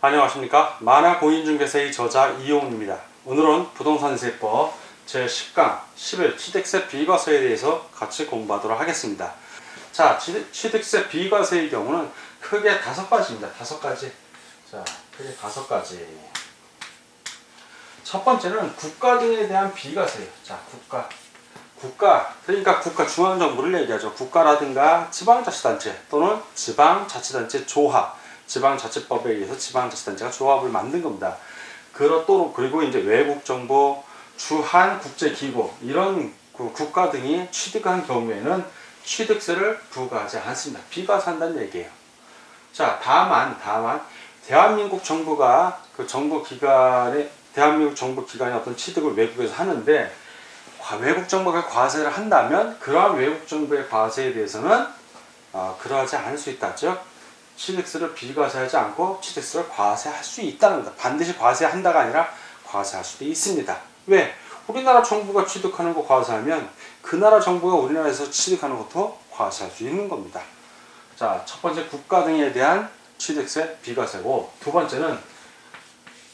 안녕하십니까. 만화공인중개사의 저자 이용훈입니다. 오늘은 부동산세법 제10강 11 취득세 비과세에 대해서 같이 공부하도록 하겠습니다. 자, 취득세 비과세의 경우는 크게 5가지입니다. 5가지. 자, 크게 5가지. 첫 번째는 국가 등에 대한 비과세예요. 자, 그러니까 국가 중앙정부를 얘기하죠. 국가라든가 지방자치단체 또는 지방자치단체 조합, 지방자치법에 의해서 지방자치단체가 조합을 만든 겁니다. 그리고 이제 외국정보, 주한 국제기구 이런 국가 등이 취득한 경우에는 취득세를 부과하지 않습니다. 비과세한다는 얘기예요. 자, 다만 대한민국 정부가 대한민국 정부 기관의 어떤 취득을 외국에서 하는데 외국 정부가 과세를 한다면 그러한 외국 정부의 과세에 대해서는 그러하지 않을 수 있다. 즉 취득세를 비과세하지 않고 취득세를 과세할 수 있다는 겁니다. 반드시 과세한다가 아니라 과세할 수도 있습니다. 왜? 우리나라 정부가 취득하는 거 과세하면 그 나라 정부가 우리나라에서 취득하는 것도 과세할 수 있는 겁니다. 자, 첫 번째 국가 등에 대한 취득세 비과세고, 두 번째는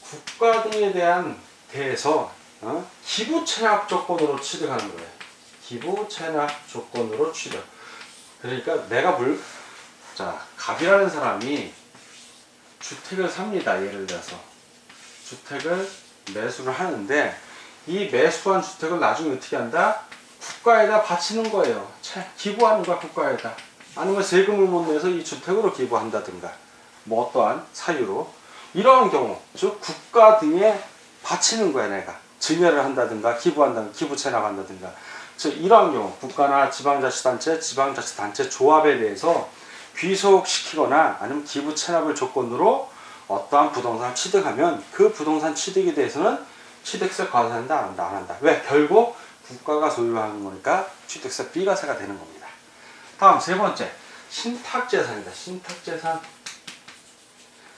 국가 등에 대해서 기부 체납 조건으로 취득하는 거예요. 기부 체납 조건으로 취득. 그러니까 갑이라는 사람이 주택을 삽니다. 예를 들어서 주택을 매수를 하는데 이 매수한 주택을 나중에 어떻게 한다? 국가에다 바치는 거예요. 기부하는 거야, 국가에다. 아니면 세금을 못 내서 이 주택으로 기부한다든가 뭐 어떠한 사유로 이러한 경우, 즉 국가 등에 바치는 거야. 내가 증여를 한다든가 기부한다든가 기부 체납한다든가, 즉 이러한 경우 국가나 지방자치단체 조합에 대해서 귀속시키거나 아니면 기부 체납을 조건으로 어떠한 부동산을 취득하면 그 부동산 취득에 대해서는 취득세 과세한다 안 한다. 왜? 결국 국가가 소유하는 거니까 취득세 비과세가 되는 겁니다. 다음 세 번째, 신탁재산입니다.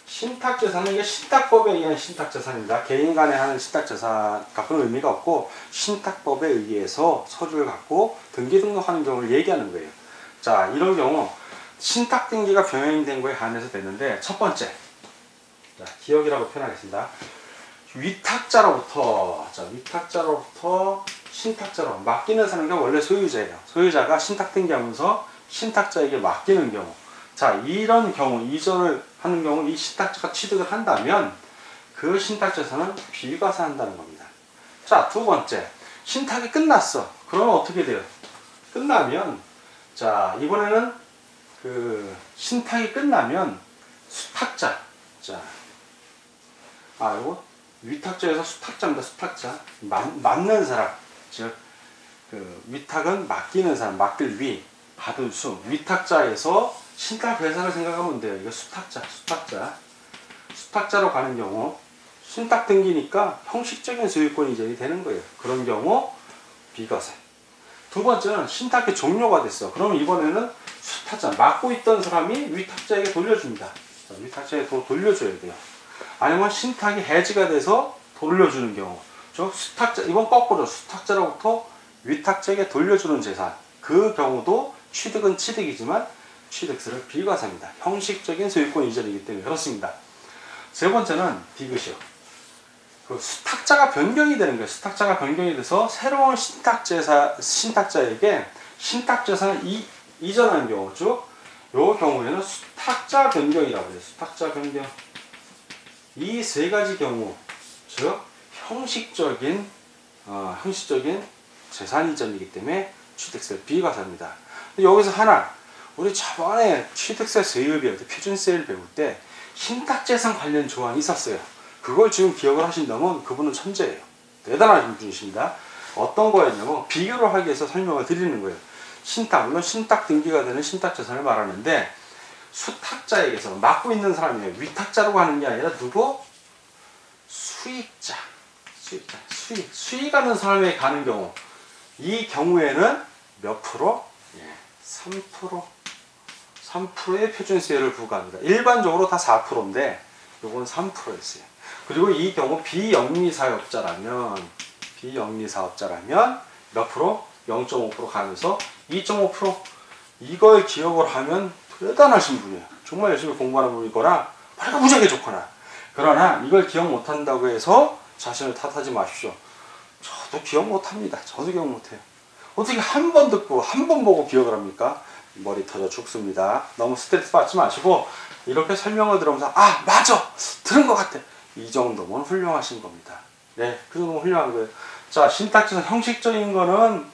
신탁재산은 이게 신탁법에 의한 신탁재산입니다. 개인 간에 하는 신탁재산 갖고는 의미가 없고 신탁법에 의해서 서류를 갖고 등기 등록하는 경우를 얘기하는 거예요. 자, 이런 경우 신탁 등기가 병행된 거에 한해서 되는데, 첫 번째, 자, 기억이라고 표현하겠습니다. 위탁자로부터 신탁자로 맡기는 사람이 원래 소유자예요. 소유자가 신탁 등기하면서 신탁자에게 맡기는 경우, 자, 이런 경우 이전을 하는 경우 이 신탁자가 취득을 한다면 그 신탁재산은 비과세한다는 겁니다. 자, 두 번째, 신탁이 끝났어. 그러면 어떻게 돼요? 끝나면, 자, 이번에는 신탁이 끝나면 수탁자, 이거 위탁자에서 수탁자입니다. 수탁자, 맡는 사람, 즉 위탁은 맡기는 사람, 맡길 위, 받을 수, 위탁자에서 신탁 회사를 생각하면 돼요. 이거 수탁자로 가는 경우 신탁 등기니까 형식적인 소유권 이전이 되는 거예요. 그런 경우 비과세. 두 번째는 신탁이 종료가 됐어. 그러면 이번에는 수탁자, 맡고 있던 사람이 위탁자에게 돌려줍니다. 자, 위탁자에게 돌려줘야 돼요. 아니면 신탁이 해지가 돼서 돌려주는 경우, 즉 이건 거꾸로 수탁자로부터 위탁자에게 돌려주는 재산, 그 경우도 취득은 취득이지만 취득세를 비과세합니다. 형식적인 소유권 이전이기 때문에 그렇습니다. 세 번째는 디귿이요. 수탁자가 변경이 되는 거예요. 수탁자가 변경이 돼서 새로운 신탁자에게 신탁재산을 이전하는 경우, 즉 이 경우에는 수탁자 변경이라고 해요. 수탁자 변경. 이 세 가지 경우, 즉 형식적인 재산 이전이기 때문에 취득세를 비과세합니다. 여기서 하나, 우리 저번에 취득세 세율 배울 때, 표준세율 배울 때 신탁재산 관련 조항이 있었어요. 그걸 지금 기억을 하신다면 그분은 천재예요. 대단하신 분이십니다. 어떤 거였냐면 비교를 하기 위해서 설명을 드리는 거예요. 물론 신탁 등기가 되는 신탁재산을 말하는데 수탁자에게서 맡고 있는 사람이에요. 위탁자라고 하는 게 아니라 누구? 수익하는 사람에게 가는 경우, 이 경우에는 몇 프로? 3%의 표준세율을 부과합니다. 일반적으로 다 4%인데 요건 3%였어요. 그리고 이 경우 비영리 사업자라면 몇 프로? 0.5% 가면서 2.5%. 이걸 기억을 하면 대단하신 분이에요. 정말 열심히 공부하는 분이거나 머리가 무지하게 좋거나. 그러나 이걸 기억 못한다고 해서 자신을 탓하지 마십시오. 저도 기억 못합니다. 저도 기억 못해요. 어떻게 한 번 듣고 한 번 보고 기억을 합니까? 머리 터져 죽습니다. 너무 스트레스 받지 마시고 이렇게 설명을 들으면서 아 맞아 들은 것 같아 이 정도면 훌륭하신 겁니다. 네, 그 정도면 훌륭한 거예요. 자, 신탁자에서 형식적인 거는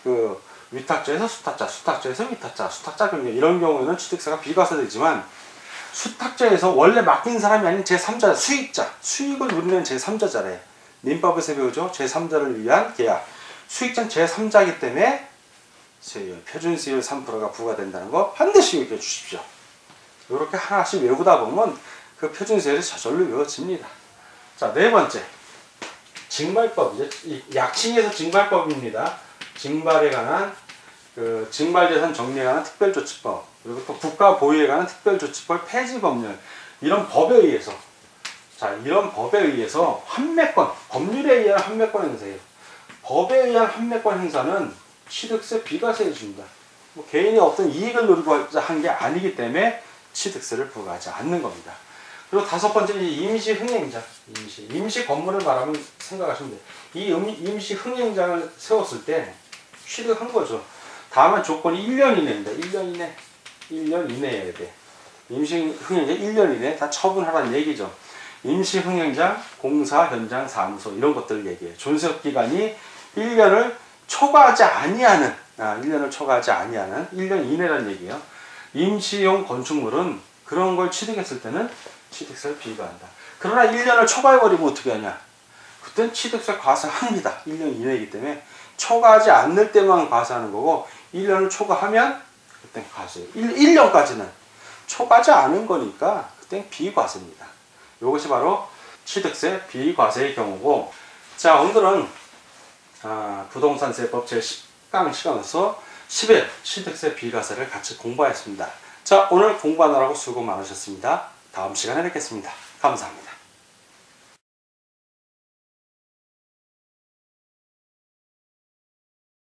그 위탁자에서 수탁자, 수탁자에서 위탁자, 수탁자 경계 이런 경우에는 취득세가 비과세되지만 수탁자에서 원래 맡긴 사람이 아닌 제3자 수익자, 수익을 누리는 제3자자래. 민법에서 배우죠. 제3자를 위한 계약. 수익자는 제3자이기 때문에 세율, 표준세율 3%가 부과된다는 거 반드시 기억해 주십시오. 이렇게 하나씩 외우다 보면 그 표준세율이 저절로 외워집니다. 자, 네 번째. 징발법. 이제 약칭에서 징발법입니다. 징발에 관한 그 징발재산 정리에 관한 특별조치법, 그리고 또 국가 보유에 관한 특별조치법 폐지법률, 이런 법에 의해서, 자, 이런 법에 의해서 환매권, 법률에 의한 환매권 행사예요. 법에 의한 환매권 행사는 취득세 비과세해 줍니다. 뭐 개인이 어떤 이익을 노리고자 한 게 아니기 때문에 취득세를 부과하지 않는 겁니다. 그리고 다섯 번째, 임시 흥행장. 임시 건물을 말하면 생각하시면 돼요. 이 임시 흥행장을 세웠을 때 취득한 거죠. 다만 조건이 1년 이내입니다. 1년 이내. 1년 이내여야 돼. 임시 흥행장 1년 이내 다 처분하라는 얘기죠. 임시 흥행장, 공사, 현장, 사무소 이런 것들을 얘기해요. 존속 기간이 1년을 초과하지 아니하는 1년을 초과하지 아니하는 1년 이내라는 얘기예요. 임시용 건축물은 그런 걸 취득했을 때는 취득세를 비과한다. 그러나 1년을 초과해버리면 어떻게 하냐? 그땐 취득세 과세합니다. 1년 이내이기 때문에 초과하지 않을 때만 과세하는 거고 1년을 초과하면 그땐 과세해요. 1년까지는 초과하지 않은 거니까 그땐 비과세입니다. 이것이 바로 취득세 비과세의 경우고, 자, 오늘은 부동산세법 제10강 시간에서 10일 취득세 비과세를 같이 공부하였습니다. 자, 오늘 공부하느라고 수고 많으셨습니다. 다음 시간에 뵙겠습니다. 감사합니다.